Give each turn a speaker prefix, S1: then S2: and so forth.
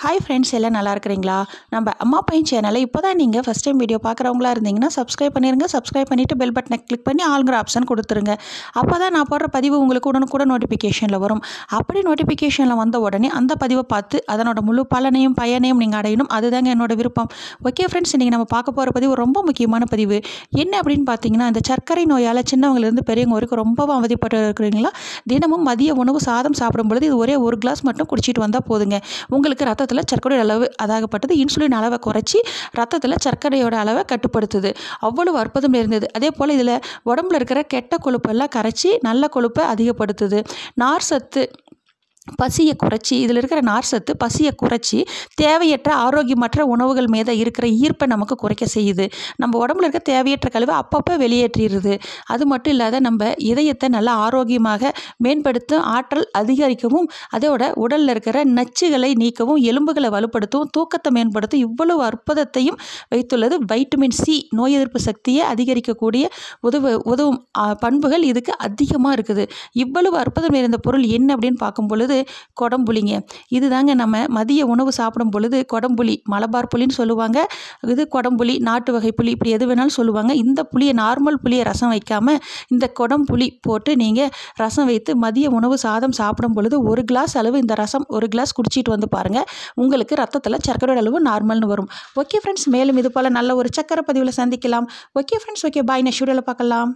S1: Hi friends, எல்லாம் நல்லா இருக்கிறீங்களா? நம்ம அம்மா பையன் சேனலை இப்போ தான் நீங்கள் ஃபஸ்ட் டைம் வீடியோ பார்க்குறவங்களா இருந்தீங்கன்னா சப்ஸ்கிரைப் பண்ணிடுங்க. சப்ஸ்கிரைப் பண்ணிவிட்டு பெல் பட்டனை கிளிக் பண்ணி ஆளுங்கிற ஆப்ஷன் கொடுத்துருங்க. அப்போ தான் நான் போடுற பதிவு உங்களுக்கு உடனுக்குடன் நோட்டிஃபிகேஷனில் வரும். அப்படி நோட்டிஃபிகேஷனில் வந்த உடனே அந்த பதிவை பார்த்து அதனோட முழு பலனையும் பயனையும் நீங்கள் அடையணும். அதுதாங்க என்னோட விருப்பம். ஓகே ஃப்ரெண்ட்ஸ், இன்றைக்கி நம்ம பார்க்க போகிற பதிவு ரொம்ப முக்கியமான பதிவு. என்ன அப்படின்னு பார்த்தீங்கன்னா, இந்த சர்க்கரை நோயால் சின்னவங்கலேருந்து பெரியவங்க வரைக்கும் ரொம்பவும் அவதிப்பட்டு இருக்கிறீங்களா? தினமும் மதிய உணவு சாதம் சாப்பிடும் பொழுது இது ஒரே ஒரு கிளாஸ் மட்டும் குடிச்சிட்டு வந்தால் போதுங்க. உங்களுக்கு ரத்தத்தில் சர்க்கரை அளவு அதாகப்பட்டது இன்சுலின் அளவை குறைச்சி ரத்தத்தில் சர்க்கரையோட அளவை கட்டுப்படுத்துது. அவ்வளவு அற்புதம் இருந்தது. அதே போல் இதில் உடம்புல இருக்கிற கெட்ட கொழுப்பெல்லாம் கரைச்சி நல்ல கொழுப்பை அதிகப்படுத்துது. நார் சத்து பசியை குறைச்சி இதில் இருக்கிற நார் சத்து பசியை குறைச்சி தேவையற்ற ஆரோக்கியமற்ற உணவுகள் மீது இருக்கிற ஈர்ப்பை நமக்கு குறைக்க செய்யுது. நம்ம உடம்புல இருக்க தேவையற்ற கழிவை அப்பப்போ வெளியேற்றிடுது. அது மட்டும் இல்லாத நம்ம இதயத்தை நல்லா ஆரோக்கியமாக மேம்படுத்தும், ஆற்றல் அதிகரிக்கவும், அதோட உடலில் இருக்கிற நச்சுகளை நீக்கவும், எலும்புகளை வலுப்படுத்தவும், தூக்கத்தை மேம்படுத்தும் இவ்வளவு அற்புதத்தையும் வைத்துள்ளது. வைட்டமின் சி நோய் எதிர்ப்பு சக்தியை அதிகரிக்கக்கூடிய உதவும் பண்புகள் இதுக்கு அதிகமாக இருக்குது. இவ்வளவு அற்புதம் நிறைந்த பொருள் என்ன அப்படின்னு பார்க்கும் பொழுது கொடம்புளிங்க. இதுதாங்க நம்ம மதிய உணவு சாப்பிடும் பொழுது கொடம்புளி, மலபார் புளின்னு சொல்லுவாங்க, இது கொடம்புளி, நாட்டு வகை புளி, இப்படி எது வேணாலும் சொல்லுவாங்க. இந்த புளியை நார்மல் புளியை ரசம் வைக்காமல் இந்த கொடம்புளி போட்டு நீங்கள் ரசம் வைத்து மதிய உணவு சாதம் சாப்பிடும் பொழுது ஒரு கிளாஸ் அளவு இந்த ரசம் ஒரு கிளாஸ் குடிச்சிட்டு வந்து பாருங்கள். உங்களுக்கு ரத்தத்தில் சர்க்கரை அளவு நார்மல்னு வரும். ஓகே ஃப்ரெண்ட்ஸ், மேலும் இது போல் நல்ல ஒரு சக்கரை பதிவில் சந்திக்கலாம். Okay friends, okay bye. Next வீடியோவில் பார்க்கலாம்.